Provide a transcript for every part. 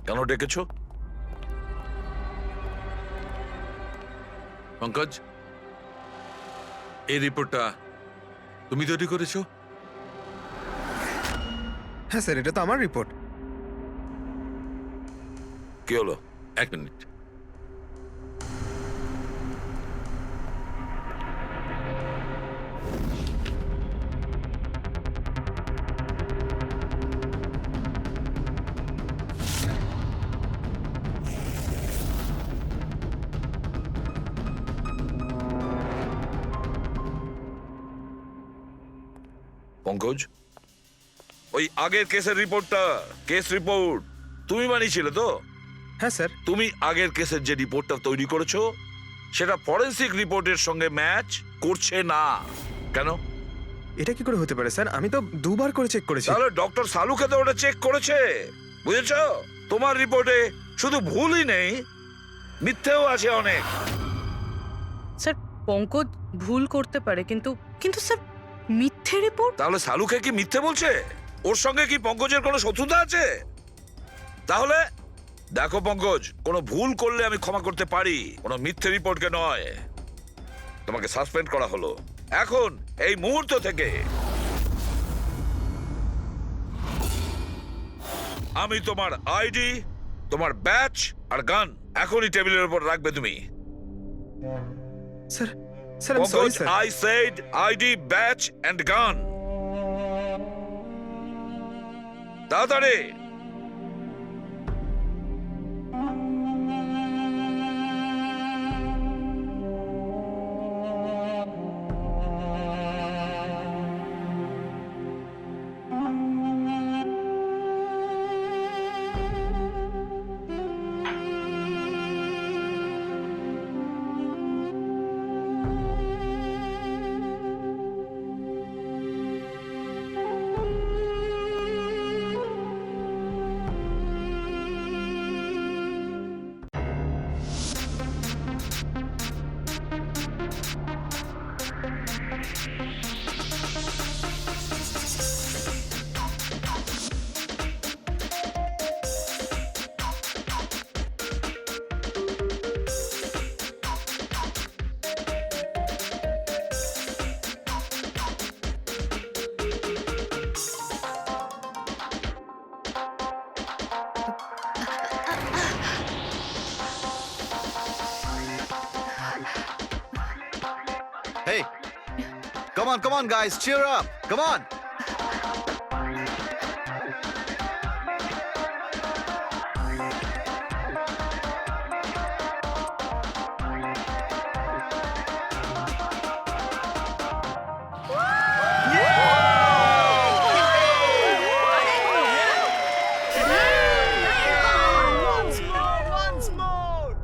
কেন ডেকেছো? পঙ্কজ, এই রিপোর্টটা তুমি তৈরি করেছো? হ্যাঁ স্যার, এটা তো আমার রিপোর্ট। কি হলো? এক মিনিট। পঙ্কজ, ওই আগের কেসের রিপোর্টটা, কেস রিপোর্ট তুমি বানিয়েছিলে তো? হ্যাঁ স্যার। তুমি আগের কেসের যে রিপোর্টটা তৈরি করেছো সেটা ফরেনসিক রিপোর্টের সঙ্গে ম্যাচ করছে না। কেন? এটা কি করে হতে পারে স্যার? আমি তো দুবার করে চেক করেছি। তাহলে ডক্টর সালুকে তো ওটা চেক করেছে, বুঝেছো? তোমার রিপোর্টে শুধু ভুলই নেই, মিথ্যেও আছে অনেক। স্যার, পঙ্কজ ভুল করতে পারে, কিন্তু কিন্তু স্যার, মিথ্যে রিপোর্ট? তাহলে সালুকে কি মিথ্যে বলছে? ওর সঙ্গে কি পঙ্কজের কোনো শত্রুতা আছে? তাহলে দেখো পঙ্কজ, কোনো ভুল করলে আমি ক্ষমা করতে পারি, কোনো মিথ্যে রিপোর্টকে নয়। তোমাকে সাসপেন্ড করা হলো এখন, এই মুহূর্ত থেকে। আমি তোমার আইডি, তোমার ব্যাচ আর গান এখনই টেবিলের উপর রাখবে তুমি। স্যার, স্যার আমি sorry Pankaj, sir. I said ID, badge and gun. তাড়াতাড়ি। Hey, come on, guys, cheer up. Come on. Once more.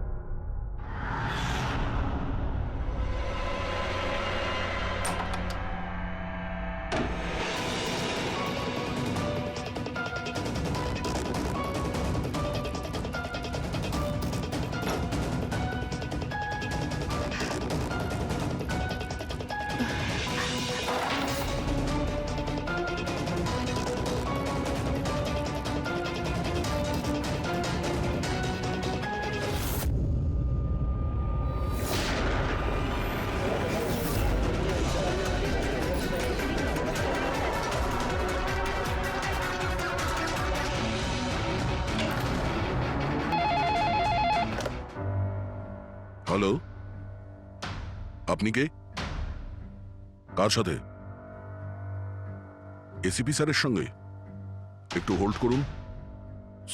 Hello, আপনি কে? কার সাথে? এসিপি স্যারের সঙ্গে? একটু হোল্ড করুন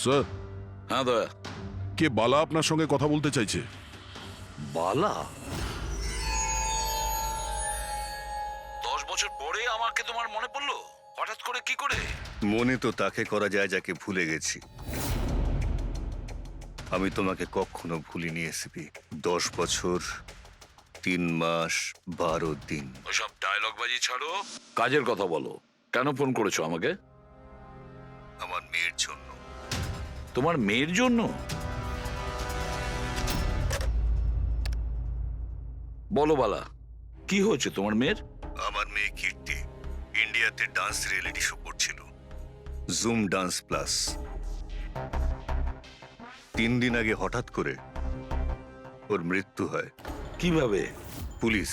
স্যার। হ্যাঁ দয়া। কে বালা আপনার সঙ্গে কথা বলতে চাইছে? বালা? 10 বছর পরে আমাকে তোমার মনে পড়লো হঠাৎ করে, কি করে? মনে তো তাকে করা যায় যাকে ভুলে গেছি। আমি তোমাকে কখনো ভুলিনি এসিপি। 10 বছর 3 মাস 12 দিন। ওসব ডায়লগ বাজি ছাড়ো, কাজের কথা বলো। কেন ফোন করেছো আমাকে? আমার মেয়ের জন্য। তোমার মেয়ের জন্য? বলো বালা, কি হয়েছে তোমার মেয়ের? আমার মেয়ে কীর্তি ইন্ডিয়াতে ডান্স রিয়েলিটি শো করছিল, জুম ডান্স প্লাস। 3 দিন আগে হঠাৎ করে ওর মৃত্যু হয়। কিভাবে? পুলিশ,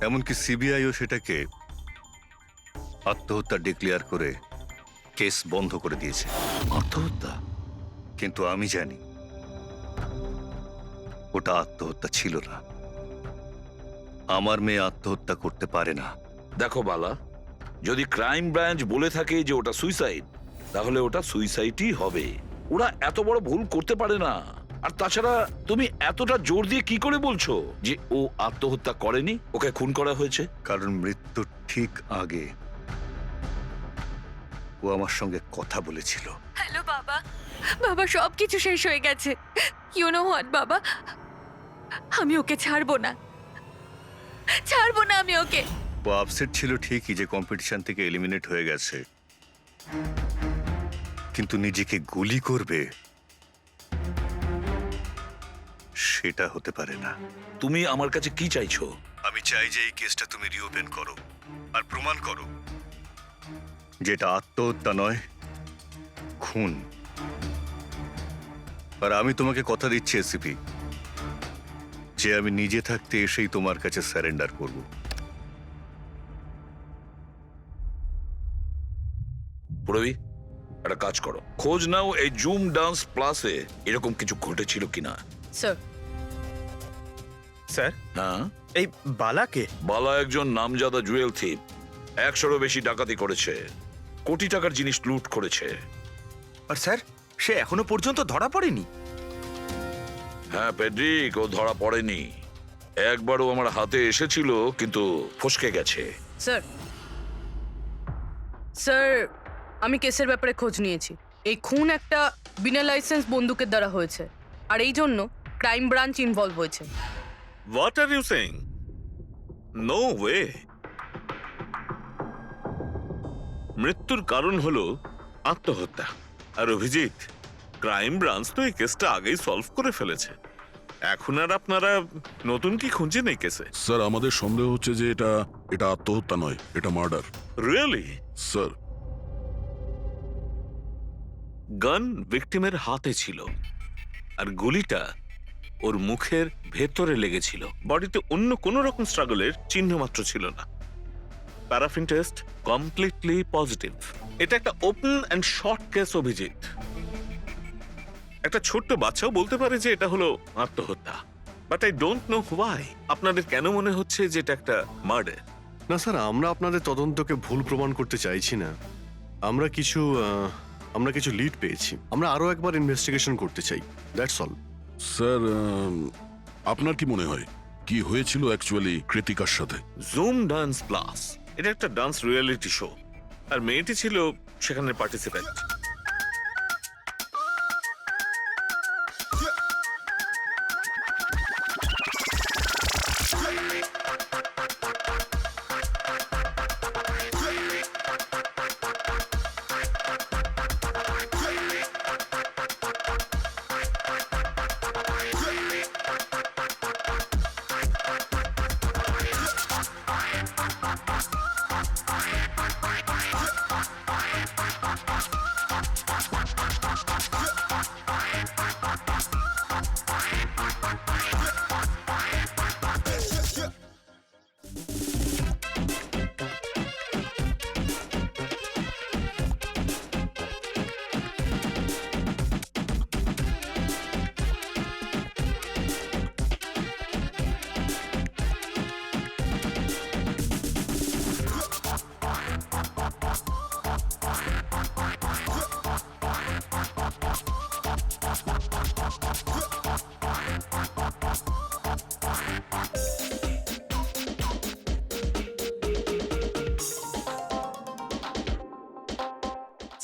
এমনকি সিবিআইও সেটাকে আত্মহত্যা ডিক্লেয়ার করে কেস বন্ধ করে দিয়েছে। আত্মহত্যা? কিন্তু আমি জানি ওটা আত্মহত্যা ছিল না। আমার মেয়ে আত্মহত্যা করতে পারে না। দেখো বালা, যদি ক্রাইম ব্রাঞ্চ বলে থাকে যে ওটা সুইসাইড, তাহলে ওটা সুইসাইডই হবে। ওরা এত বড় ভুল করতে পারে না। আর তাছাড়া তুমি এতটা জোর দিয়ে কি করে বলছো যে ও আত্মহত্যা করেনি, ওকে খুন করা হয়েছে? কারণ মৃত্যুর ঠিক আগে ও আমার সঙ্গে কথা বলেছিল। হ্যালো বাবা, বাবা সবকিছু শেষ হয়ে গেছে। ইউ নো হোয়াট বাবা, আমি ওকে ছাড়বো না, ছাড়বো না আমি ওকে। ও আপসেট ছিল ঠিকই যে কম্পিটিশন থেকে এলিমিনেট হয়ে গেছে, কিন্তু নিজেকে গুলি করবে সেটা হতে পারে না। তুমি আমার কাছে কি চাইছো? আমি চাই যে এই কেসটা তুমি রিওপেন করো আর প্রমাণ করো যেটা আত্মহত্যা নয়, খুন। আর আমি তোমাকে কথা দিচ্ছি এসিপি, যে আমি নিজে থাকতে এসেই তোমার কাছে সারেন্ডার করব। পুরবি, একটা কাজ করো, খোঁজ নাও এই জুম ডান্স প্লাসে এরকম কিছু ঘটেছিল কিনা। স্যার, স্যার, হ্যাঁ, এই বালাকে? বালা একজন নামজাদা জুয়েল থিপ। 100-এরও বেশি ডাকাতি করেছে, কোটি টাকার জিনিস লুট করেছে। আর স্যার, সে এখনো পর্যন্ত ধরা পড়েনি? হ্যাঁ পেড্রিক, ও ধরা পড়েনি। একবারও আমার হাতে এসেছিল, কিন্তু ফসকে গেছে। স্যার, স্যার, আমি কেসের ব্যাপারে খোঁজ নিয়েছি। এই খুন একটা বিনা লাইসেন্স বন্দুকের দ্বারা হয়েছে, আর এই জন্য ক্রাইম ব্রাঞ্চ ইনভলভ হয়েছে। What are you saying? No way. মৃত্যুর কারণ হলো আত্মহত্যা। আর অভিজিৎ, ক্রাইম ব্রাঞ্চ তো এই কেসটা আগেই সলভ করে ফেলেছে। এখন আর আপনারা নতুন কি খুঁজছেন এই কেসে? স্যার, আমাদের সন্দেহ হচ্ছে যে এটা আত্মহত্যা নয়, এটা মার্ডার। রিয়েলি? স্যার, গান ভিকটিমের হাতে ছিল, আর গুলিটা ওর মুখের ভেতরে লেগেছিল। বডিতে অন্য কোনো রকম স্ট্রাগলের চিহ্ন মাত্র ছিল না। Paraffin test completely positive. এটা একটা open and short case Abhijit. একটা ছোট্ট বাচ্চাও বলতে পারে যে এটা হলো আত্মহত্যা। But I don't know why আপনাদের কেন মনে হচ্ছে যে এটা একটা মার্ডার? না স্যার, আমরা আপনাদের তদন্তকে ভুল প্রমাণ করতে চাইছি না। আমরা কিছু লিড পেয়েছি, আমরা আরো একবার ইনভেস্টিগেশন করতে চাই, দ্যাটস অল। স্যার, আপনার কি মনে হয় কি হয়েছিল অ্যাকচুয়ালি কৃতিকার সাথে? জুম ডান্স প্লাস এটা একটা ডান্স রিয়েলিটি শো, আর মেয়েটি ছিল সেখানে পার্টিসিপেন্ট।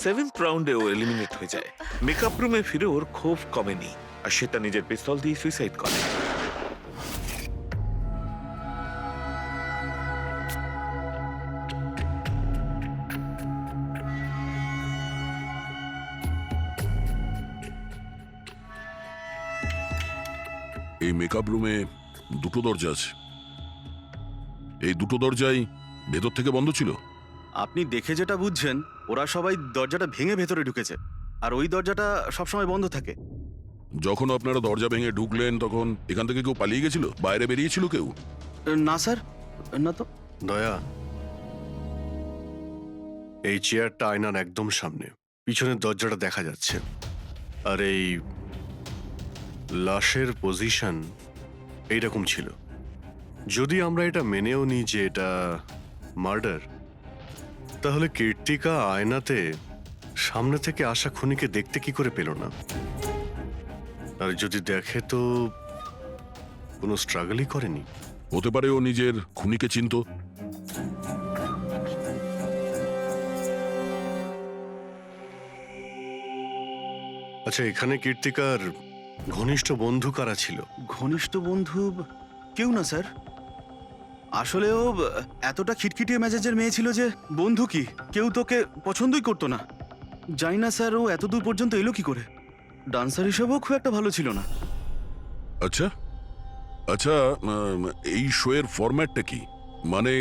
সেভেন্থ রাউন্ডে ও এলিমিনেট হয়ে যায়। মেকআপ রুমে ফিরে ওর ক্ষোভ কমেনি, আর সে তার নিজের পিস্তল দিয়ে সুইসাইড করে। এই মেকআপ রুমে দুটো দরজা আছে, এই দুটো দরজাই ভেতর থেকে বন্ধ ছিল। আপনি দেখে যেটা বুঝছেন, ওরা সবাই দরজাটা ভেঙে ভেতরে ঢুকেছে, আর ওই দরজাটা সবসময় বন্ধ থাকে। যখন আপনারা দরজা ভেঙে ঢুকলেন তখন এখান থেকে কেউ পালিয়ে গেছিল, বাইরে বেরিয়েছিল কেউ? না স্যার, না তো। দয়া, এই চেয়ারটা আয়নার একদম সামনে, পিছনের দরজাটা দেখা যাচ্ছে। আর এই লাশের পজিশন এইরকম ছিল। যদি আমরা এটা মেনেও নিই যে এটা মার্ডার, তাহলে কীর্তিকা আয়নাতে সামনে থেকে আসা খুনিকে দেখতে কি করে পেল না? আর যদি দেখে তো কোনো স্ট্রাগলই করেনি। হতে পারে ও নিজের খুনিকে চিনতো। আচ্ছা, এখানে কীর্তিকার ঘনিষ্ঠ বন্ধু কারা ছিল? ঘনিষ্ঠ বন্ধু কেউ না স্যার। আসলে ও এতটা খিটখিটিয়ে মেজাজের মেয়ে ছিল যে বন্ধু কি কেউ তোকে পছন্দই করতো না। জানি না স্যার ও এত দূর পর্যন্ত এলো কি করে। ডান্সার হিসেবেও খুব একটা ভালো ছিল না। আচ্ছা আচ্ছা, এই শোয়ের ফরম্যাটটা কি? মানে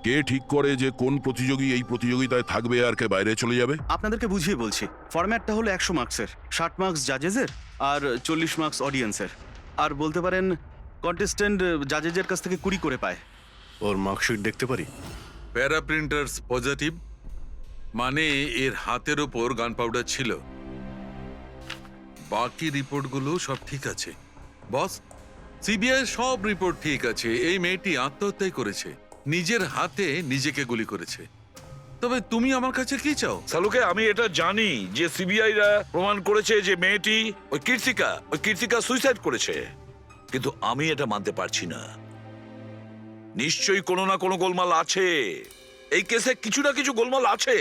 কে ঠিক করে যে কোন প্রতিযোগী এই প্রতিযোগিতায় থাকবে আর কে বাইরে চলে যাবে? আপনাদেরকে বুঝিয়ে বলছি। ফরম্যাটটা হলো 100 মার্কসের, 60 মার্কস জাজেসের আর 40 মার্কস অডিয়েন্সের। আর বলতে পারেন কন্টেস্টেন্ট জাজেসের কাছ থেকে 20 করে পায়। ওর মার্কশিট দেখতে পারি? প্যারা প্রিন্টার্স পজিটিভ, মানে এর হাতের ওপর গান পাউডার ছিল। বাকি রিপোর্টগুলো সব ঠিক আছে বস। সিবিআই সব রিপোর্ট ঠিক আছে। এই মেয়েটি আত্মহত্যাই করেছে, নিজের হাতে নিজেকে গুলি করেছে। তবে তুমি আমার কাছে কি চাও? সালুকে, আমি এটা জানি যে সিবিআইরা প্রমাণ করেছে যে মেয়েটি ওই কীর্তিকা সুইসাইড করেছে, কিন্তু আমি এটা মানতে পারছি না। নিশ্চয়ই কোনো না কোনো গোলমাল আছে এই কেসে, কিছু না কিছু গোলমাল আছে।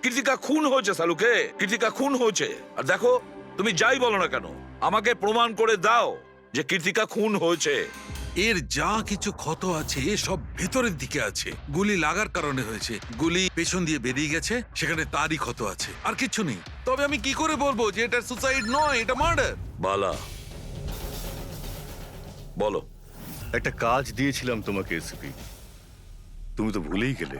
কীর্তিকা খুন হয়েছে সালুকে, কীর্তিকা খুন হয়েছে। আর দেখো, তুমি যাই বলো না কেন, আমাকে প্রমাণ করে দাও যে কীর্তিকা খুন হয়েছে। এর যা কিছু ক্ষত আছে সব ভেতরের দিকে আছে, গুলি লাগার কারণে হয়েছে। গুলি পেছন দিয়ে বেরিয়ে গেছে, সেখানে তারই ক্ষত আছে, আর কিছু নেই। তবে আমি কি করে বলবো যে এটা সুসাইড নয়, এটা মার্ডার? বালা, বলো। একটা কাজ দিয়েছিলাম তোমাকে এসিপি, তুমি তো ভুলেই গেলে,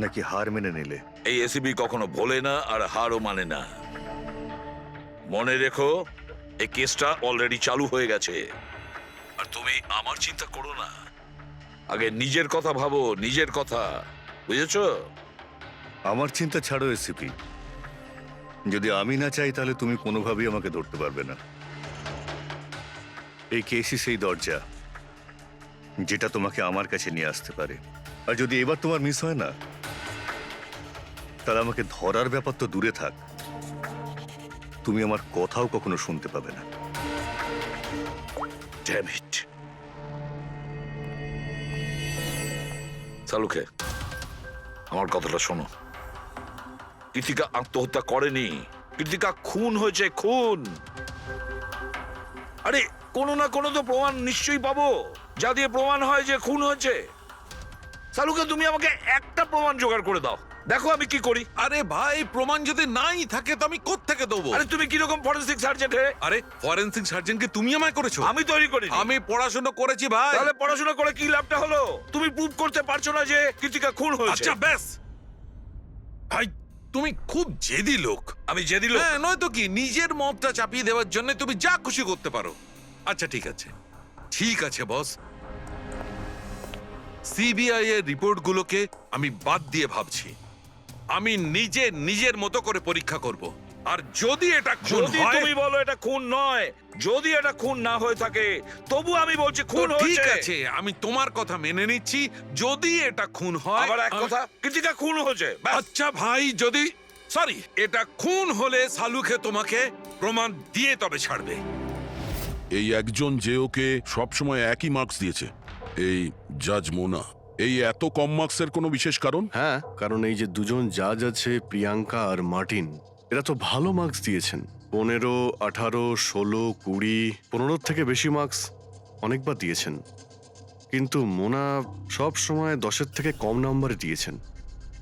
নাকি হার মেনে নিলে? এই এসিবি কখনো ভোলে না আর হারও মানে না। মনে রেখো, এই কেসটা অলরেডি চালু হয়ে গেছে। আর তুমি আমার চিন্তা করো না, আগে নিজের কথা ভাবো, নিজের কথা, বুঝেছো? আমার চিন্তা ছাড়ো এসিপি, যদি আমি না চাই তাহলে তুমি কোনোভাবেই আমাকে ধরতে পারবে না। এই কেসই সেই দরজা যেটা তোমাকে আমার কাছে নিয়ে আসতে পারে। আর যদি এবার তোমার মিস হয় না, তাহলে আমাকে ধরার ব্যাপার তো দূরে থাক, তুমি আমার কথাও কখনো শুনতে পাবে না। Damn it. সালুকে, আমার কথাটা শোনো। কীর্তিকা আত্মহত্যা করেনি, কীর্তিকা খুন হয়েছে, খুন। আরে কোনো না কোনো তো প্রমাণ নিশ্চয়ই পাবো, যা দিয়ে প্রমাণ হয় যে খুন হয়েছে। সালুকে, তুমি আমাকে একটা প্রমাণ জোগাড় করে দাও, দেখো আমি কি করি। আরে ভাই, প্রমাণ যদি নাই থাকে তো আমি কোত্থেকে দেবো? আরে তুমি কিরকম ফরেন্সিক সার্জন হে? আরে ফরেনসিক সার্জনকে তুমি আমায় করেছো? আমি তৈরি করি। আমি পড়াশোনা করেছি ভাই। তাহলে পড়াশোনা করে কি লাভটা হলো? তুমি প্রুভ করতে পারছো না যে কীর্তিকা খুন হয়েছে। আচ্ছা ব্যাস ভাই, তুমি খুব জেদি লোক। আমি জেদি লোক? হ্যাঁ, নয়তো কি, নিজের মতটা চাপিয়ে দেওয়ার জন্য তুমি যা খুশি করতে পারো। আচ্ছা ঠিক আছে, ঠিক আছে বস, সিবিআই এর রিপোর্টগুলোকে আমি বাদ দিয়ে ভাবছি। আমি নিজের মতো করে পরীক্ষা করব। আর যদি এটা খুন যদি হয়, তুমি বলো এটা খুন নয়, যদি এটা খুন না হয়ে থাকে, তবু আমি বলছি খুন তো ঠিক হয়েছে। আছে, আমি তোমার কথা মেনে নিচ্ছি। যদি এটা খুন হয়, আবার এক কথা, কীর্তিকা খুন হয়েছে, ব্যাস। আচ্ছা ভাই, যদি সরি এটা খুন হলে সালুকে তোমাকে প্রমাণ দিয়ে তবে ছাড়বে। এই একজন যে ওকে সবসময় একই মার্কস দিয়েছে, এই জাজ মোনা, এই এত কম মার্কসের কোনো বিশেষ কারণ? হ্যাঁ, কারণ এই যে দুজন জাজ আছে, প্রিয়াঙ্কা আর মার্টিন, এরা তো ভালো মার্কস দিয়েছেন। 15, 18, 16, 20, 15 থেকে বেশি মার্কস অনেকবার দিয়েছেন। কিন্তু মোনা সব সময় 10-এর থেকে কম নাম্বারে দিয়েছেন।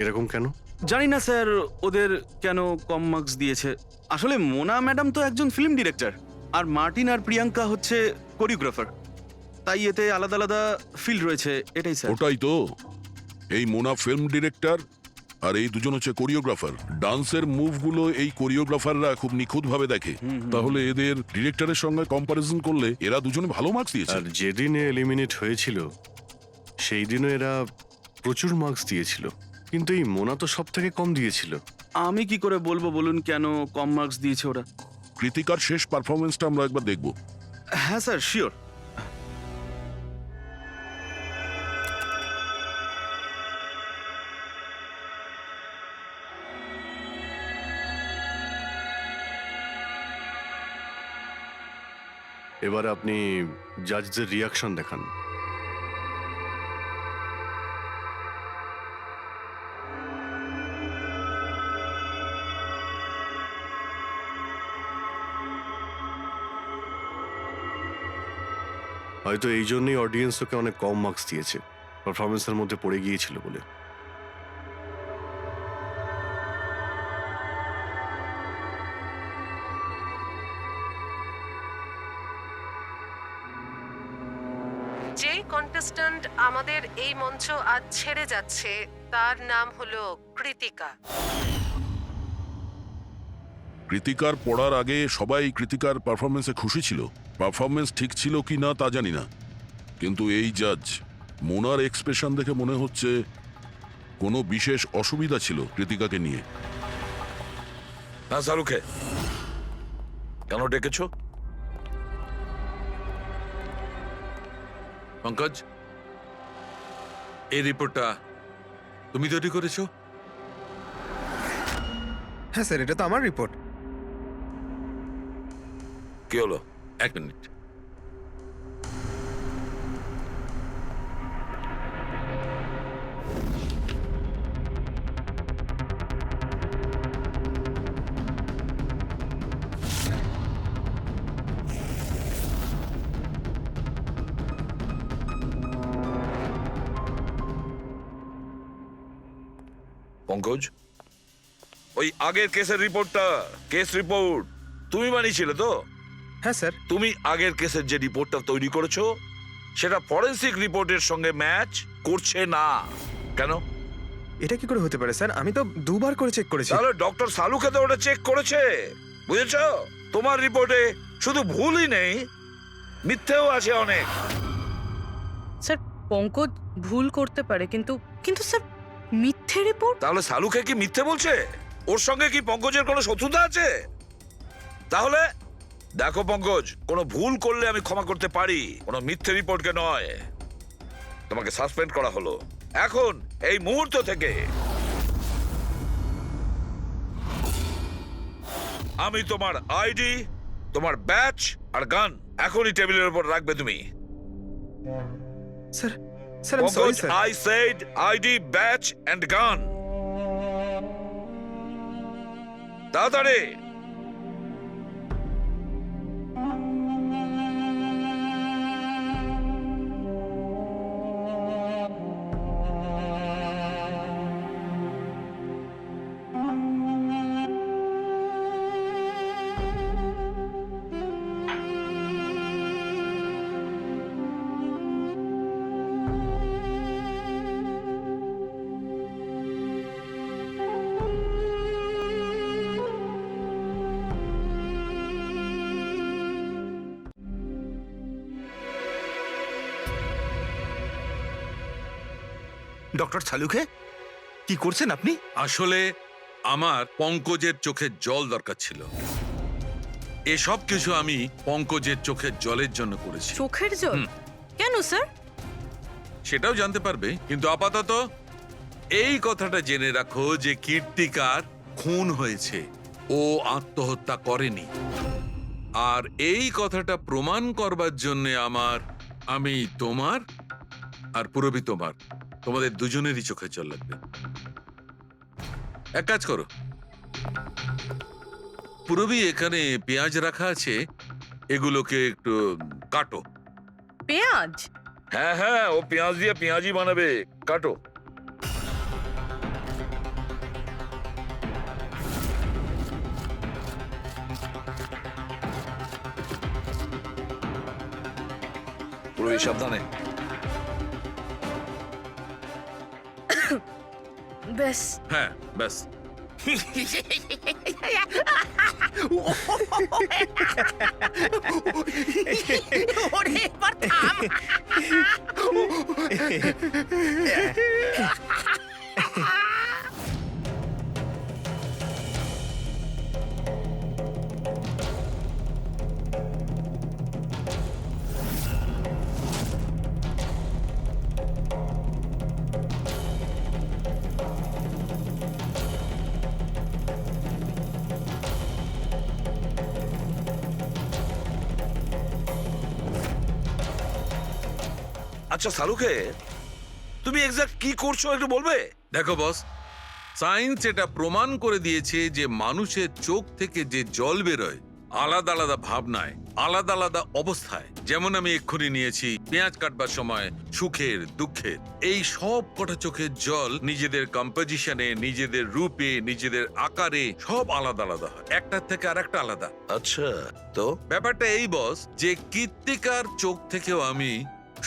এরকম কেন? জানি না স্যার ওদের কেন কম মার্কস দিয়েছে। আসলে মোনা ম্যাডাম তো একজন ফিল্ম ডিরেক্টর, আর মার্টিন আর প্রিয়াঙ্কা হচ্ছে কোরিওগ্রাফার, তাই এতে আলাদা আলাদা ফিল্ড রয়েছে, এটাই স্যার। ওটাই তো, এই মোনা ফিল্ম ডিরেক্টর আর এই দুজন হচ্ছে কোরিওগ্রাফার। ডান্সের মুভগুলো এই কোরিওগ্রাফাররা খুব নিখুঁতভাবে দেখে। তাহলে এদের ডিরেক্টরের সঙ্গে কম্পারিজন করলে এরা দুজনে ভালো মার্কস দিয়েছে। আর যেদিন এলিমিনেট হয়েছিল সেই দিনও এরা প্রচুর মার্কস দিয়েছিল, কিন্তু এই মোনা তো সব থেকে কম দিয়েছিল। আমি কি করে বলবো বলুন কেন কম মার্কস দিয়েছে ওরা? কৃতিকার শেষ পারফরমেন্সটা আমরা একবার দেখব। হ্যাঁ স্যার, শিওর। এবার আপনি জাজদের রিয়াকশন দেখান। হয়তো এই জন্যই অডিয়েন্স ওকে অনেক কম মার্কস দিয়েছে, পারফরমেন্সের মধ্যে পড়ে গিয়েছিল বলে। যেই কন্টেস্ট্যান্ট আমাদের এই মঞ্চ আজ ছেড়ে যাচ্ছে তার নাম হলো কৃতিকা। কৃতিকার পড়ার আগে সবাই কৃতিকার পারফরমেন্সে খুশি ছিল। পারফরমেন্স ঠিক ছিল কি না তা জানি না, কিন্তু এই জাজ মোনার এক্সপ্রেশন দেখে মনে হচ্ছে কোনো বিশেষ অসুবিধা ছিল কৃতিকাকে নিয়ে। হ্যাঁ শাহরুখে, কেন ডেকেছো? পঙ্কজ, এই রিপোর্টটা তুমি তৈরি করেছো? হ্যাঁ স্যার, এটা তো আমার রিপোর্ট। কি হলো? এক মিনিট। পঙ্কজ, ওই আগের কেসের রিপোর্টটা, কেস রিপোর্ট তুমি বানিয়েছিলে তো? হ্যাঁ স্যার। তুমি আগের কেসের যে রিপোর্টটা তৈরি করেছো সেটা ফরেনসিক রিপোর্টের সঙ্গে ম্যাচ করছে না কেন? এটা কি করে হতে পারে স্যার? আমি তো দুবার করে চেক করেছি। তাহলে ডক্টর সালুকে তো ওটা চেক করেছে, বুঝেছো? তোমার রিপোর্টে শুধু ভুলই নেই, মিথ্যেও আছে অনেক। স্যার, পঙ্কজ ভুল করতে পারে, কিন্তু কিন্তু স্যার, মিথ্যে রিপোর্ট? তাহলে সালুকে কি মিথ্যে বলছে? ওর সঙ্গে কি পঙ্কজের কোনো শত্রুতা আছে? তাহলে দেখো পঙ্কজ, কোনো ভুল করলে আমি ক্ষমা করতে পারি, কোনো মিথ্যে রিপোর্টকে নয়। তোমাকে সাসপেন্ড করা হলো এখন, এই মুহূর্ত থেকে। আমি তোমার আইডি, তোমার ব্যাচ আর গান এখনই টেবিলের উপর রাখবে তুমি। স্যার, স্যার আমি sorry sir. I said ID, badge and gun. তাড়াতাড়ি। ডক্টর সালুখে, কি করছেন আপনি? আসলে আমার পঙ্কজের চোখের জল দরকার ছিল। এসব কিছু আমি পঙ্কজের চোখের জলের জন্য করেছি। চোখের জল? কেন স্যার? সেটাও জানতে পারবে, কিন্তু আপাতত এই কথাটা জেনে রাখো যে কীর্তিকার খুন হয়েছে, ও আত্মহত্যা করেনি। আর এই কথাটা প্রমাণ করবার জন্য আমি তোমার আর পুরবি তোমাদের দুজনেরই চোখের জল লাগবে। এক কাজ করো, পুরবি এখানে পেঁয়াজ রাখা আছে, এগুলোকে একটু কাটো। পেঁয়াজ? হ্যাঁ হ্যাঁ, ও পেঁয়াজ দিয়ে পেঁয়াজি বানাবে, কাটো। পুরোই সাবধানে। ব্যাস। হ্যাঁ ব্যাস। ওরে এবার থাম। আচ্ছা সালুকে, তুমি এক্সাক্ট কি করছো একটু বলবে? দেখো বস, সায়েন্স এটা প্রমাণ করে দিয়েছে যে মানুষের চোখ থেকে যে জল বেরোয় আলাদা আলাদা ভাবনায়, আলাদা আলাদা অবস্থায়, যেমন আমি এক্ষুনি নিয়েছি পেঁয়াজ কাটবার সময় সুখের, দুঃখের, এই সব কটা চোখের জল নিজেদের কম্পোজিশনে, নিজেদের রূপে, নিজেদের আকারে সব আলাদা আলাদা হয়, একটার থেকে আরেকটা আলাদা। আচ্ছা, তো ব্যাপারটা এই বস যে কৃত্তিকার চোখ থেকেও আমি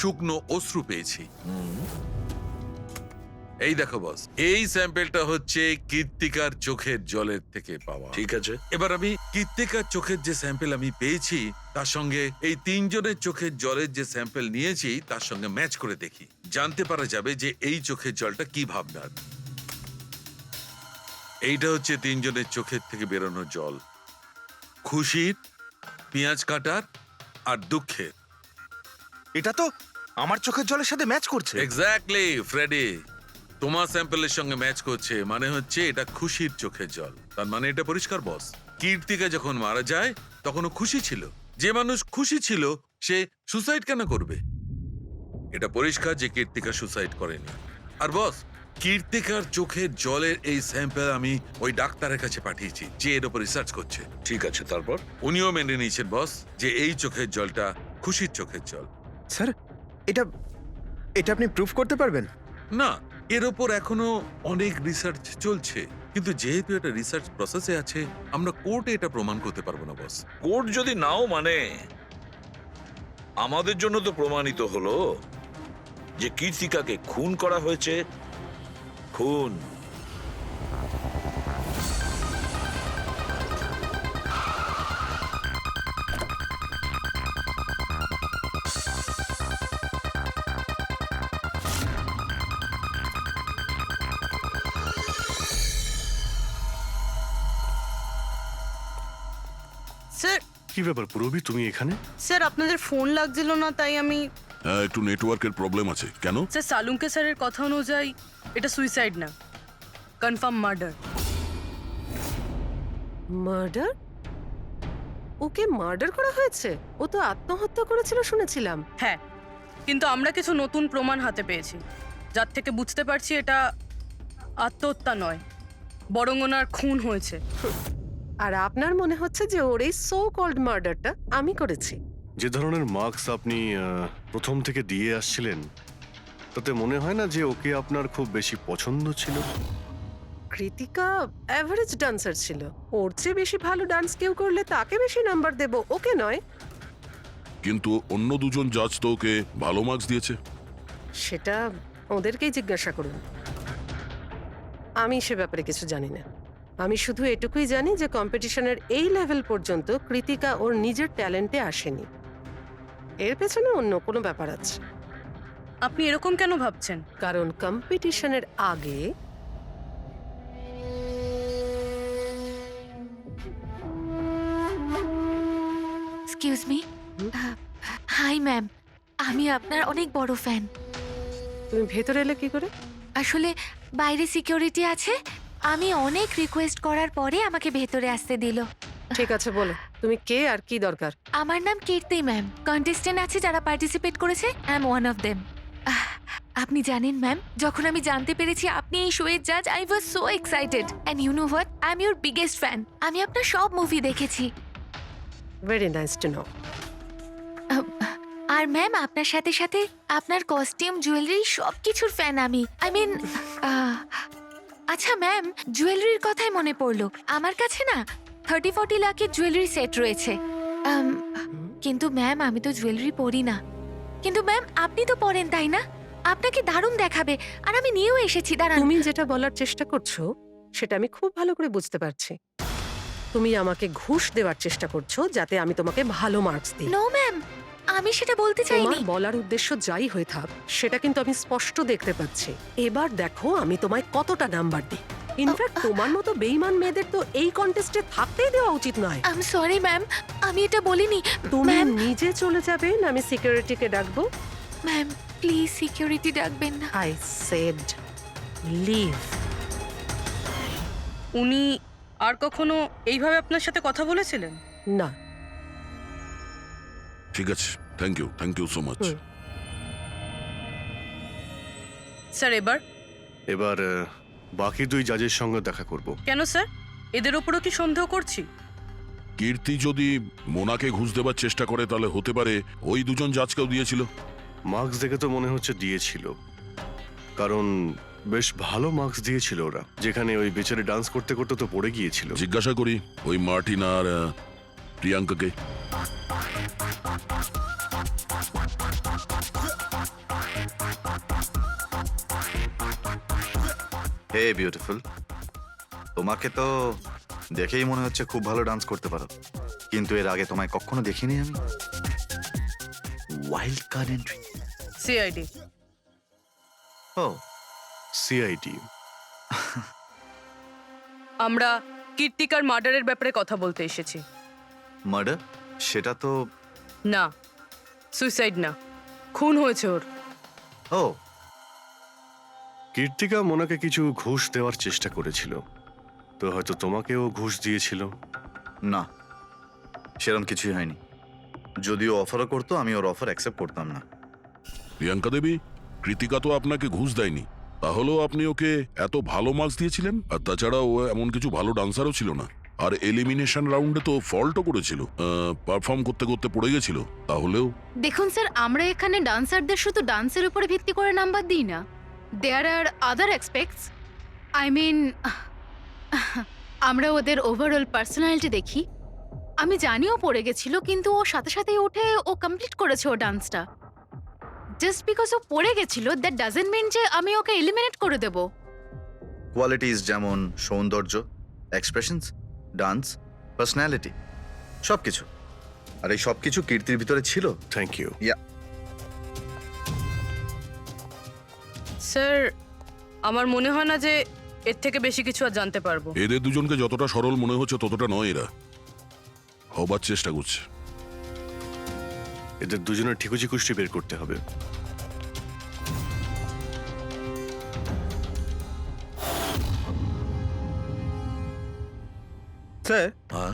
শুকনো অশ্রু পেয়েছি। এই দেখো বস, এই স্যাম্পেলটা হচ্ছে কৃত্তিকার চোখের জলের থেকে পাওয়া। ঠিক আছে, এবার আমি কৃত্তিকার চোখের যে স্যাম্পেল আমি পেয়েছি তার সঙ্গে এই তিনজনের চোখের জলের যে স্যাম্পেল নিয়েছি তার সঙ্গে ম্যাচ করে দেখি, জানতে পারা যাবে যে এই চোখের জলটা কি ভাবনার। এইটা হচ্ছে তিনজনের চোখের থেকে বেরোনো জল, খুশির, পেঁয়াজ কাটার আর দুঃখের। এটা তো আমার চোখের জলের সাথে ম্যাচ করছে। এক্স্যাক্টলি ফ্রেডি, তোমার স্যাম্পলের সঙ্গে ম্যাচ করছে, মানে হচ্ছে এটা খুশির চোখের জল। তার মানে এটা পরিষ্কার বস, কীর্তিকা যখন মারা যায় তখন ও খুশি ছিল। যে মানুষ খুশি ছিল সে সুসাইড কেন করবে? এটা পরিষ্কার যে কীর্তিকা সুসাইড করেনি। আর বস, কীর্তিকার চোখের জলের এই স্যাম্পল আমি ওই ডাক্তারের কাছে পাঠিয়েছি যে এর উপর রিসার্চ করছে। ঠিক আছে, তারপর? উনিও মেনে নিয়েছেন বস যে এই চোখের জলটা খুশির চোখের জল। স্যার, এটা এটা আপনি প্রুফ করতে পারবেন? না, এর ওপর এখনো অনেক রিসার্চ চলছে, কিন্তু যেহেতু এটা রিসার্চ প্রসেসে আছে আমরা কোর্টে এটা প্রমাণ করতে পারবো না বস। কোর্ট যদি নাও মানে, আমাদের জন্য তো প্রমাণিত হলো যে কীর্তিকাকে খুন করা হয়েছে। খুন। স্যার, কি ব্যাপার পুরবি, তুমি এখানে? স্যার আপনাদের ফোন লাগছিল না তাই আমি। হ্যাঁ, একটু নেটওয়ার্কের প্রবলেম আছে। কেন? স্যার সালুঙ্কে স্যারের কথা অনুযায়ী এটা সুইসাইড না, কনফার্ম মার্ডার। মার্ডার? ওকে মার্ডার করা হয়েছে? ও তো আত্মহত্যা করেছিল শুনেছিলাম। হ্যাঁ, কিন্তু আমরা কিছু নতুন প্রমাণ হাতে পেয়েছি যার থেকে বুঝতে পারছি এটা আত্মহত্যা নয়, বরং ওনার খুন হয়েছে। আর আপনার মনে হচ্ছে যে ওর এই সো কল্ড মার্ডারটা আমি করেছি? যে ধরনের মার্কস আপনি প্রথম থেকে দিয়ে আসছিলেন তাতে মনে হয় না যে ওকে আপনার খুব বেশি পছন্দ ছিল। কৃতিকা অ্যাভারেজ ডান্সার ছিল, ওর চেয়ে বেশি ভালো ডান্স কেউ করলে তাকে বেশি নাম্বার দেব, ওকে নয়। কিন্তু অন্য দুজন জাজ তো ওকে ভালো মার্কস দিয়েছে। সেটা ওদেরকেই জিজ্ঞাসা করুন, আমি সে ব্যাপারে কিছু জানি না। আমি শুধু এটুকুই জানি যে কম্পিটিশনের এই লেভেল পর্যন্ত কৃতিকা ওর নিজের ট্যালেন্টে আসেনি, এর পেছনে অন্য কোনো ব্যাপার আছে। আপনি এরকম কেন ভাবছেন? কারণ কম্পিটিশনের আগে এক্সকিউজ মি। হাই ম্যাম, আমি আপনার অনেক বড় ফ্যান। তুমি ভেতরে এলে কি করে? আসলে বাইরে সিকিউরিটি আছে, আমি অনেক রিকোয়েস্ট করার পরে আমাকে ভেতরে আসতে দিল। ঠিক আছে, বলো তুমি কে আর কি দরকার? আমার নাম কীর্তি ম্যাম, কন্টেস্টেন্ট আছে যারা পার্টিসিপেট করেছে, I am one of them. আপনি জানেন ম্যাম, যখন আমি জানতে পেরেছি আপনি এই শোয়ের জাজ, I was so excited and you know what, I am your biggest fan. আমি আপনার সব মুভি দেখেছি। Very nice to know. আর ম্যাম আপনার সাথে সাথে আপনার কস্টিউম, জুয়েলারি সব কিছুর ফ্যান আমি। আই মিন, আচ্ছা ম্যাম, জুয়েলারির কথাই মনে পড়লো, আমার কাছে না 30-40 লাখের জুয়েলারি সেট রয়েছে। কিন্তু ম্যাম আমি তো জুয়েলারি পরি না। কিন্তু ম্যাম আপনি তো পরেন তাই না? আপনাকে দারুণ দেখাবে আর আমি নিয়েও এসেছি, দাঁড়ান। তুমি যেটা বলার চেষ্টা করছো সেটা আমি খুব ভালো করে বুঝতে পারছি। তুমি আমাকে ঘুষ দেওয়ার চেষ্টা করছো যাতে আমি তোমাকে ভালো মার্কস দিই। নো ম্যাম, আমি সেটা বলতে চাইনি। তোমার বলার উদ্দেশ্য যাই হয়ে থাক সেটা কিন্তু আমি স্পষ্ট দেখতে পাচ্ছি। এবার দেখো আমি তোমায় কতটা নাম্বার দিই। ইনফ্যাক্ট তোমার মতো বেইমান মেয়েদের তো এই কন্টেস্টে থাকতেই দেওয়া উচিত নয়। আই এম সরি ম্যাম, আমি এটা বলিনি। তুমি ম্যাম, নিজে চলে যাবে না আমি সিকিউরিটিকে ডাকবো? ম্যাম প্লিজ সিকিউরিটি ডাকবেন না। I said leave. উনি আর কখনো এইভাবে আপনার সাথে কথা বলেছিলেন? না। ঠিক আছে, থ্যাংক ইউ সো মাচ। হুম। স্যার এবার এবার বাকি দুই জাজের সঙ্গে দেখা করব। কেন স্যার? এদের ওপরও কি সন্দেহ করছি? কীর্তি যদি মোনাকে ঘুষ দেবার চেষ্টা করে তাহলে হতে পারে ওই দুজন জাজকেও দিয়েছিল। মার্কস দেখে তো মনে হচ্ছে দিয়েছিল, কারণ বেশ ভালো মার্কস দিয়েছিল ওরা। যেখানে ওই বেচারে ডান্স করতে করতে তো পড়ে গিয়েছিল। জিজ্ঞাসা করি ওই মার্টিন আর প্রিয়াঙ্কাকে। হে বিউটিফুল, তোমাকে তো দেখেই মনে হচ্ছে খুব ভালো ডান্স করতে পারো, কিন্তু এর আগে তোমায় কখনো দেখিনি আমি। Wild card entry. সিআইডি। ও, সিআইডি। আমরা কীর্তিকার মার্ডারের ব্যাপারে কথা বলতে এসেছি। মার্ডার? সেটা তো না, সুইসাইড না, খুন হয়েছে ওর। ও, কীর্তিকা মোনাকে কিছু ঘুষ দেওয়ার চেষ্টা করেছিল, তো হয়তো তোমাকেও ঘুষ দিয়েছিল। না, সেরকম কিছুই হয়নি। যদিও অফারও করতো আমি ওর অফার অ্যাকসেপ্ট করতাম না। প্রিয়াঙ্কা দেবী, কৃতিকা তো আপনাকে ঘুষ দেয়নি, তাহলেও আপনি ওকে এত ভালো মার্কস দিয়েছিলেন। আর তাছাড়া ও এমন কিছু ভালো ডান্সারও ছিল না, আর এলিমিনেশন রাউন্ডে তো ফল্টও করেছিল, পারফর্ম করতে করতে পড়ে গেছিল। তাহলেও দেখুন স্যার, আমরা এখানে ডান্সারদের শুধু ডান্সের উপরে ভিত্তি করে নাম্বার দিই না। দেয়ার আর আদার এক্সপেক্টস। আই মিন, আমরা ওদের ওভারঅল পার্সোনালিটি দেখি। আমি জানিও পড়ে গেছিল, কিন্তু ও সাথে সাথেই উঠে ও কমপ্লিট করেছে ও ডান্সটা। জাস্ট বিকজ ও পড়ে গেছিল দ্যাট ডাজন্ট মিন যে আমি ওকে এলিমিনেট করে দেব। কোয়ালিটিস যেমন সৌন্দর্য, এক্সপ্রেশনস, ডান্স, পার্সোনালিটি, সবকিছু। আর এই সবকিছু কীর্তির ভিতরে ছিল। Thank you. স্যার, আমার মনে হয় না যে এর থেকে বেশি কিছু আর জানতে পারবো। এদের দুজনকে যতটা সরল মনে হচ্ছে ততটা নয়, এরা হবার চেষ্টা করছে। এদের দুজনের ঠিকুজি কুষ্টি বের করতে হবে। স্যার, হ্যাঁ,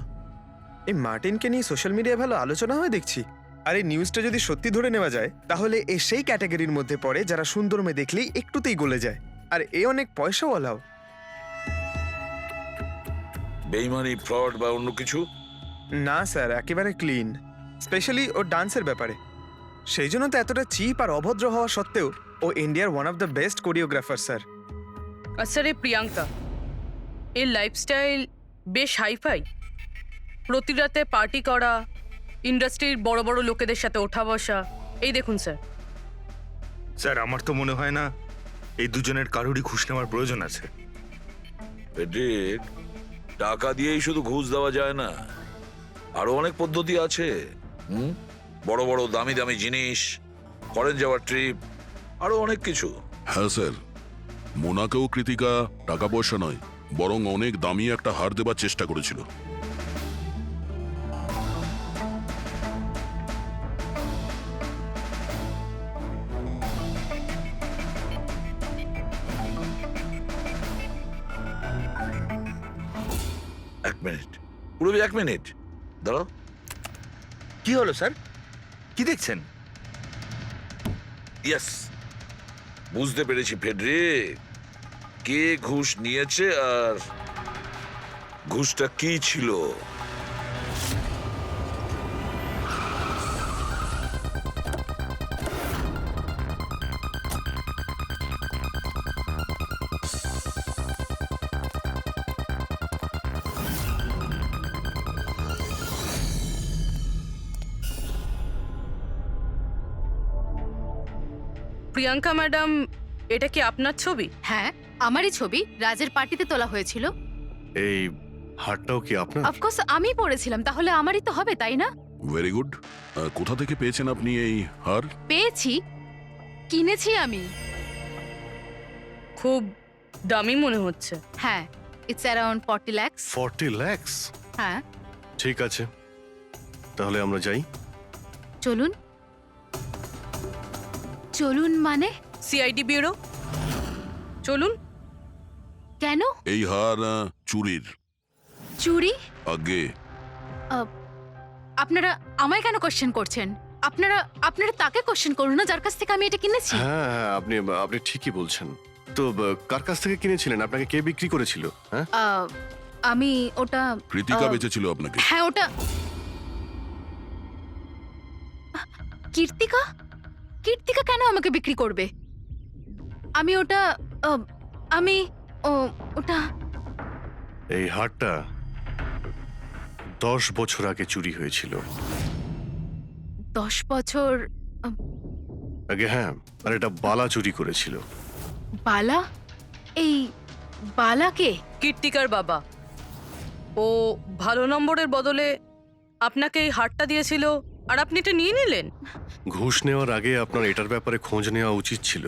এই মার্টিনকে নিয়ে সোশ্যাল মিডিয়ায় ভালো আলোচনা হয় দেখছি। আর এই নিউজটা যদি সত্যি ধরে নেওয়া যায় তাহলে এ সেই ক্যাটাগরির মধ্যে পড়ে যারা সুন্দর মেয়ে দেখলেই একটুতেই গলে যায়। আর এ অনেক পয়সাওয়ালাও। বেইমানি, ফ্রড বা অন্য কিছু? না স্যার, একেবারে ক্লিন, স্পেশালি ওর ডান্সের ব্যাপারে। সেই জন্য তো এতটা চিপ আর অভদ্র হওয়া সত্ত্বেও ও ইন্ডিয়ার one of the best choreographer sir. আর স্যার, এই প্রিয়াঙ্কা, এর লাইফস্টাইল বেশ হাইফাই। প্রতি রাতে পার্টি করা, ইন্ডাস্ট্রির বড় বড় লোকেদের সাথে ওঠা বসা। এই দেখুন স্যার। স্যার, আমার তো মনে হয় না এই দুজনের কারোরই ঘুষ নেওয়ার প্রয়োজন আছে। পেডিক, টাকা দিয়েই শুধু ঘুষ দেওয়া যায় না, আরো অনেক পদ্ধতি আছে। বড় বড় দামি দামি জিনিস, ফরেন যাওয়ার ট্রিপ, আরো অনেক কিছু। হ্যাঁ স্যার, মোনাকেও কৃতিকা টাকা পয়সা নয় বরং অনেক দামি একটা হার দেবার চেষ্টা করেছিল। এক মিনিট, পুরবি, এক মিনিট দাঁড়াও। কি হলো স্যার? কি দেখছেন? ইয়েস, বুঝতে পেরেছি ফেডরিক, কে ঘুষ নিয়েছে আর ঘুষটা কি ছিল। প্রিয়াঙ্কা ম্যাডাম, এটা কি আপনার ছবি? হ্যাঁ, আমারই ছবি, রাজের পার্টিতে তোলা হয়েছিল। এই হারটাও কি আপনার? অফকোর্স আমি পড়েছিলাম, তাহলে আমারই তো হবে, তাই না? Very good. কোথা থেকে পেয়েছেন আপনি এই হার? পেয়েছি, কিনেছি আমি। খুব দামি মনে হচ্ছে। হ্যাঁ, ইটস অ্যারাউন্ড 40 lakhs। 40 lakhs? হ্যাঁ। ঠিক আছে, তাহলে আমরা যাই। চলুন। চলুন মানে? সিআইডি ব্যুরো চলুন। কেন? এই হার চুরির। চুরি? আগে আপনারা আমায় কেন কোশ্চেন করছেন? আপনারা আপনারা তাকে কোশ্চেন করুন না, যার কাছ থেকে আমি এটা কিনেছি। হ্যাঁ হ্যাঁ, আপনি আপনি ঠিকই বলছেন। তো কার কাছ থেকে কিনেছিলেন? আপনাকে কে বিক্রি করেছিল? হ্যাঁ, আমি ওটা কৃতিকা বেচেছিল আপনাকে। হ্যাঁ, ওটা কীর্তিকা। কীর্তিকা কেন আমাকে বিক্রি করবে? আমি ওটা আমি ওটা এই হারটা 10 বছর আগে চুরি হয়েছিল। 10 বছর আগে? হ্যাঁ, আর এটা বালা চুরি করেছিল। বালা? এই বালাকে? কীর্তিকার বাবা। ও ভালো নম্বরের বদলে আপনাকে এই হারটা দিয়েছিল, আর আপনি এটা নিয়ে নিলেন। ঘুষ নেওয়ার আগে আপনার এটার ব্যাপারে খোঁজ নেওয়া উচিত ছিল।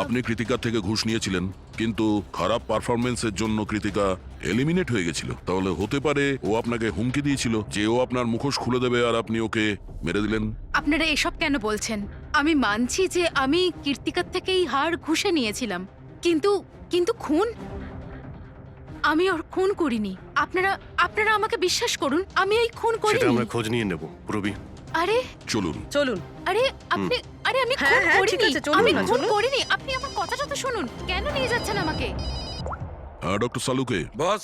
আপনি কৃতিকার থেকে ঘুষ নিয়েছিলেন, কিন্তু খারাপ পারফরমেন্সের জন্য কৃতিকা এলিমিনেট হয়ে গেছিল। তাহলে হতে পারে ও আপনাকে হুমকি দিয়েছিল যে ও আপনার মুখোশ খুলে দেবে, আর আপনি ওকে মেরে দিলেন। আপনারা এসব কেন বলছেন? আমি মানছি যে আমি কীর্তিকার থেকে এই হার ঘুষে নিয়েছিলাম, কিন্তু কিন্তু খুন? আমি ওর খুন করিনি। আপনারা আপনারা আমাকে বিশ্বাস করুন, আমি এই খুন সেটা করিনি। আমরা খোঁজ নিয়ে নেব, পুরবি। আরে চলুন চলুন। আরে আপনি আমি হ্যাঁ, খুন হ্যাঁ, ঠিক করিনি। আছে, চলুন আমি না, খুন চলুন। করিনি। আপনি আমার কথাটা তো শুনুন। কেন নিয়ে যাচ্ছেন আমাকে? ডক্টর সালুকে, বস,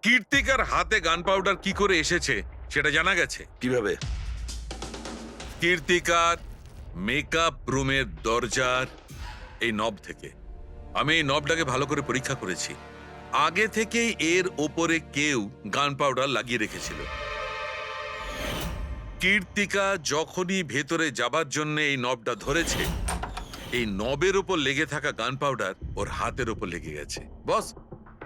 কীর্তিকার হাতে গান পাউডার কি করে এসেছে সেটা জানা গেছে। কিভাবে? কীর্তিকার মেকআপ রুমের দরজার এই নব থেকে। আমি এই নবটাকে ভালো করে পরীক্ষা করেছি। আগে থেকেই এর ওপরে কেউ গান পাউডার লাগিয়ে রেখেছিল। কীর্তিকা যখনই ভেতরে যাবার জন্য এই নবটা ধরেছে, এই নবের ওপর লেগে থাকা গান পাউডার ওর হাতের ওপর লেগে গেছে। বস,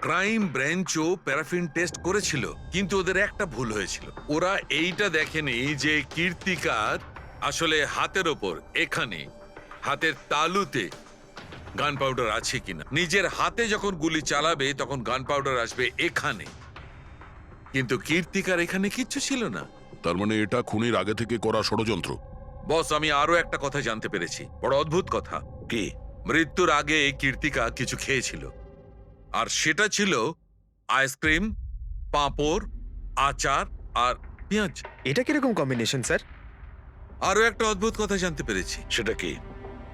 ক্রাইম ব্রাঞ্চও প্যারাফিন টেস্ট করেছিল, কিন্তু ওদের একটা ভুল হয়েছিল। ওরা এইটা দেখেনি যে কীর্তিকার আসলে হাতের ওপর, এখানে হাতের তালুতে গান পাউডার আছে কিনা। নিজের হাতে যখন গুলি চালাবে তখন গান পাউডার আসবে এখানে, কিন্তু কীর্তিকার এখানে কিচ্ছু ছিল না। তার মানে এটা খুনির আগে থেকে করা ষড়যন্ত্র। বস, আমি আরো একটা কথা জানতে পেরেছি, বড় অদ্ভুত কথা। কি? মৃত্যুর আগে কীর্তিকা কিছু খেয়েছিল, আর সেটা ছিল আইসক্রিম, পাঁপড়, আচার আর পেঁয়াজ। এটা কিরকম কম্বিনেশন স্যার? আরো একটা অদ্ভুত কথা জানতে পেরেছি। সেটা কি?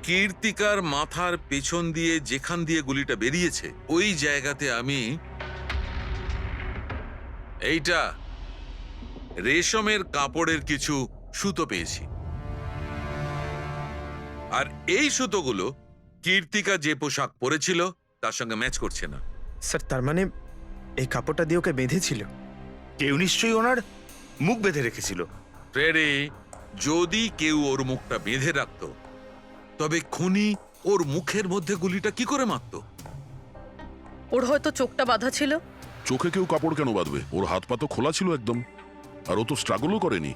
কীর্তিকার মাথার পেছন দিয়ে যেখান দিয়ে গুলিটা বেরিয়েছে, ওই জায়গাতে আমি এইটা রেশমের কাপড়ের কিছু সুতো পেয়েছি। আর এই সুতোগুলো কীর্তিকা যে পোশাক পরেছিল তার সঙ্গে ম্যাচ করছে না। স্যার, তার মানে এই কাপড়টা দিয়ে ওকে বেঁধেছিল? কেউ নিশ্চয়ই ওনার মুখ বেঁধে রেখেছিল। ফ্রেডি, যদি কেউ ওর মুখটা বেঁধে রাখতো, তবে খুনি ওর মুখের মধ্যে গুলিটা কি করে মারত? ওর হয়তো চোখটা বাঁধা ছিল। চোখে কেউ কাপড় কেন বাঁধবে? ওর হাত পা তো খোলা ছিল একদম, আর ও তো স্ট্রাগলও করেনি।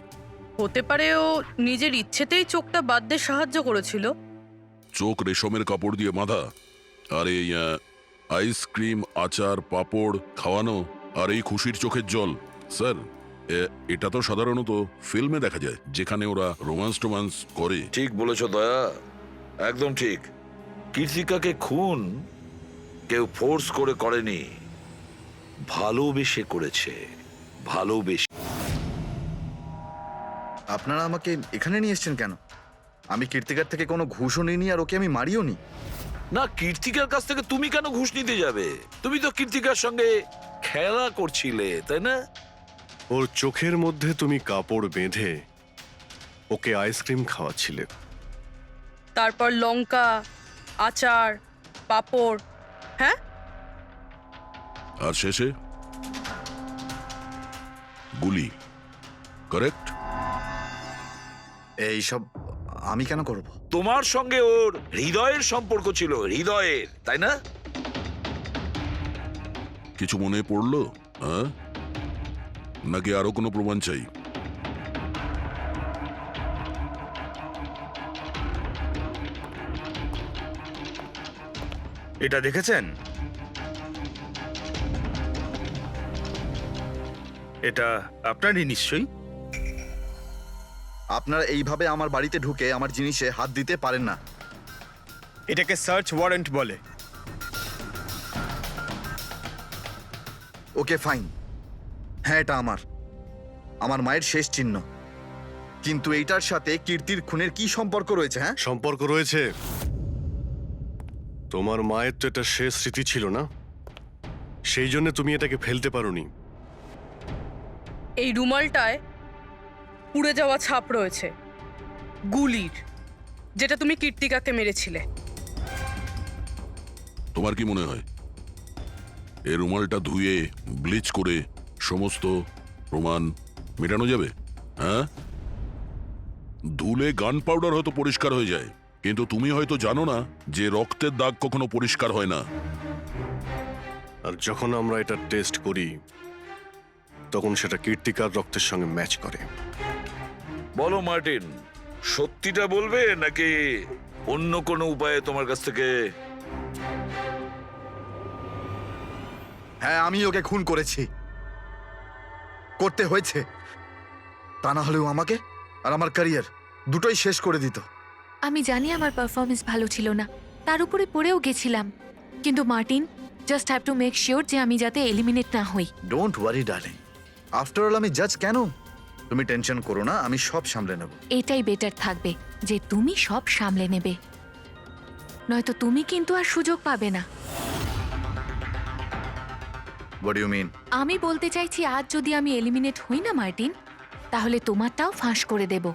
হতে পারে ও নিজের ইচ্ছেতেই চোখটা বাঁধতে সাহায্য করেছিল। চোখ রেশমের কাপড় দিয়ে বাঁধা, আর এই আইসক্রিম, আচার, পাঁপড় খাওয়ানো, আর এই খুশির চোখের জল। স্যার, এটা তো সাধারণত ফিল্মে দেখা যায়, যেখানে ওরা রোমান্স করে। ঠিক বলেছ দয়া, একদম ঠিক। কীর্তিকাকে খুন কেউ ফোর্স করে করেনি, ভালোবেসে করেছে। ভালোবেসে। আপনারা আমাকে এখানে নিয়ে এসেছেন কেন? আমি কীর্তিকার থেকে কোনো ঘুষও নিইনি, আর ওকে আমি মারিও নি। না, কীর্তিকার কাছ থেকে তুমি কেন ঘুষ নিতে যাবে? তুমি তো কীর্তিকার সঙ্গে খেলা করছিলে, তাই না? ওর চোখের মধ্যে তুমি কাপড় বেঁধে ওকে আইসক্রিম খাওয়াচ্ছিলে। তারপর লঙ্কা, আচার, পাঁপড়। হ্যাঁ, আর শেষে গুলি। কারেক্ট? এইসব আমি কেন করব? তোমার সঙ্গে ওর হৃদয়ের সম্পর্ক ছিল, হৃদয়ের, তাই না? কিছু মনে পড়লো? হ্যাঁ, নাকি আরো কোনো প্রমাণ চাই? এটা দেখেছেন? এটা আপনারই নিশ্চয়ই। আপনারা এইভাবে আমার বাড়িতে ঢুকে আমার জিনিসে হাত দিতে পারেন না। এটাকে সার্চ ওয়ারেন্ট বলে। ওকে ফাইন, হ্যাঁ এটা আমার মায়ের শেষ চিহ্ন। কিন্তু এইটার সাথে কীর্তির খুনের কি সম্পর্ক রয়েছে? হ্যাঁ, সম্পর্ক রয়েছে। তোমার মায়ের তো এটা শেষ স্মৃতি ছিল না, সেই জন্য তুমি এটাকে ফেলতে পারোনি। এই রুমালটায় পুড়ে যাওয়া ছাপ রয়েছে গুলির, যেটা তুমি কীর্তিকাকে মেরেছিলে। তোমার কি মনে হয় এই রুমালটা ধুয়ে ব্লিচ করে সমস্ত প্রমাণ মেটানো যাবে? হ্যাঁ, ধুলে গান পাউডার হয়তো পরিষ্কার হয়ে যায়, কিন্তু তুমি হয়তো জানো না যে রক্তের দাগ কখনো পরিষ্কার হয় না। আর যখন আমরা এটা টেস্ট করি তখন সেটা কীর্তিকার রক্তের সঙ্গে ম্যাচ করে। বলো মার্টিন, সত্যিটা বলবে নাকি অন্য কোনো উপায়ে তোমার কাছ থেকে? হ্যাঁ আমি ওকে খুন করেছি, করতে হয়েছে। তা না হলেও আমাকে আর আমার ক্যারিয়ার দুটোই শেষ করে দিত। আমি জানি আমার পারফরমেন্স ভালো ছিল না, তার উপরে পড়েও গেছিলাম, কিন্তু Martin, just have to make sure যে আমি যাতে এলিমিনেট না হই। Don't worry darling, after all আমি জাজ কেন? তুমি টেনশন করো না, আমি সব সামলে নেব। এটাই বেটার থাকবে যে তুমি সব সামলে নেবে, নয়তো তুমি কিন্তু আর সুযোগ পাবে না। What do you mean? আমি বলতে চাইছি, আজ যদি আমি এলিমিনেট হই না মার্টিন, তাহলে তোমারটাও ফাঁস করে দেব,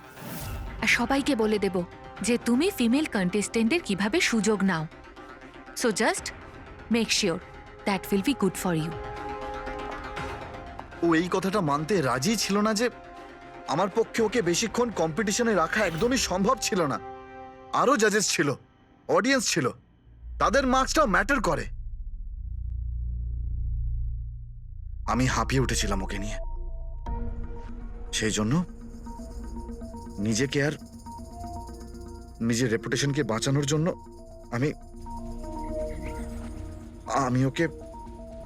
আর সবাইকে বলে দেব যে তুমি ফিমেল কন্টেস্টেন্টের কিভাবে সুযোগ নাও। So just make sure that will be good for you. ও এই কথাটা মানতে রাজি ছিল না যে আমার পক্ষে ওকে বেশিক্ষণ কম্পিটিশনে রাখা একদমই সম্ভব ছিল না। আরো জাজেস ছিল, অডিয়েন্স ছিল, তাদের মার্কসটাও ম্যাটার করে। আমি হাঁপিয়ে উঠেছিলাম ওকে নিয়ে, সেই জন্য নিজেকে আর নিজের রেপুটেশনকে বাঁচানোর জন্য আমি ওকে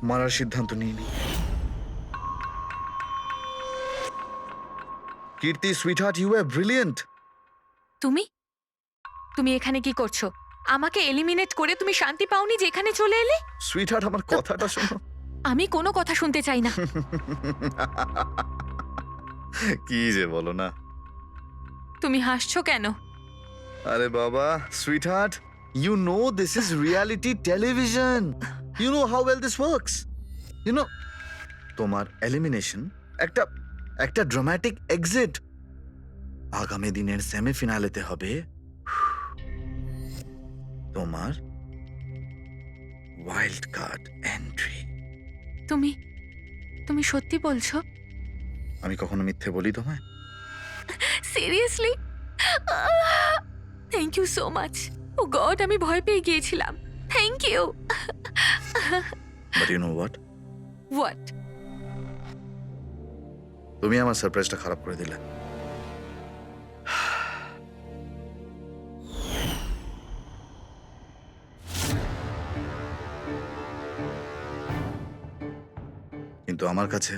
মারার সিদ্ধান্ত নিইনি। কীর্তি সুইটহার্ট, ইউ আর ব্রিলিয়েন্ট। তুমি এখানে কি করছো? আমাকে এলিমিনেট করে তুমি শান্তি পাওনি যে এখানে চলে এলে? সুইটহার্ট, আমার কথাটা শোনো। আমি কোনো কথা শুনতে চাই না। কি যে বলো না। তুমি হাসছো কেন? আরে বাবা sweetheart, you know this is reality television. You know how well this works. You know, তোমার এলিমিনেশন একটা ড্রামাটিক এক্সিট। আগামী দিনের সেমিফিনালেতে হবে তোমার ওয়াইল্ড কার্ড এন্ট্রি। তুমি সত্যি বলছো? আমি কখনো মিথ্যে বলি তোমায়? Seriously? Thank you so much. Oh god, আমি ভয় পেয়ে গিয়েছিলাম। Thank you. But you know what? What? তুমি আমার সারপ্রাইজটা খারাপ করে দিলে। কিন্তু আমার কাছে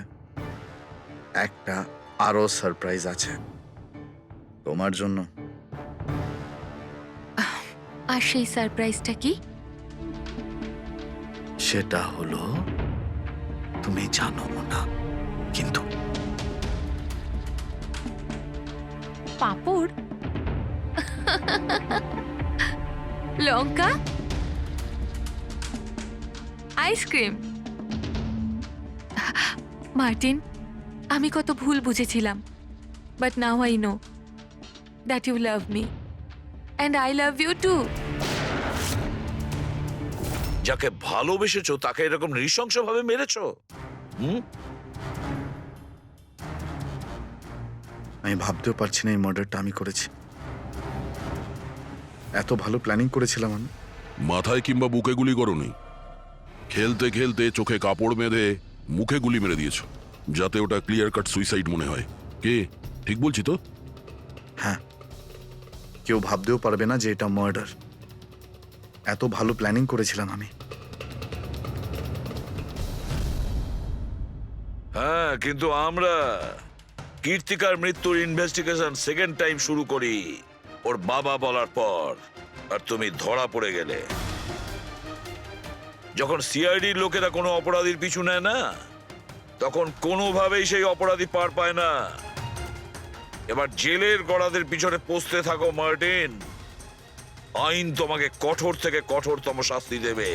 একটা আরো সারপ্রাইজ আছে তোমার জন্য। আর সেই সারপ্রাইজটা কি? সেটা হলো তুমি জানো না, কিন্তু পাপড়, লঙ্কা, আইসক্রিম। মার্টিন, আমি কত ভুল বুঝেছিলাম, but now I know that you love me and I love you too. যাকে ভালোবেসেছো তাকে এরকম নৃশংসভাবে মেরেছো? আমি ভাবতেও পারছি না এই মার্ডারটা আমি করেছি। এত ভালো প্ল্যানিং করেছিলাম আমি। মাথায় কিংবা বুকে গুলি করনি, খেলতে খেলতে চোখে কাপড় বেঁধে মুখে গুলি মেরে দিয়েছো, যাতে ওটা ক্লিয়ার কাট সুইসাইড মনে হয়। কে ঠিক বলছি তো? হ্যাঁ, কেউ ভাবতেও পারবে না যে এটা মার্ডার। এত ভালো প্ল্যানিং করেছিলাম আমি। হ্যাঁ, কিন্তু আমরা কীর্তিকার মৃত্যুর ইনভেস্টিগেশন সেকেন্ড টাইম শুরু করি ওর বাবা বলার পর, আর তুমি ধরা পড়ে গেলে। যখন সিআইডির লোকেরা কোনো অপরাধীর পিছু নেয় না, তখন কোনোভাবেই সেই অপরাধী পার পায় না। এবার জেলের গড়াদের পিছনে পৌঁছতে থাকো মার্টিন। আইন তোমাকে কঠোর থেকে কঠোরতম শাস্তি দেবে।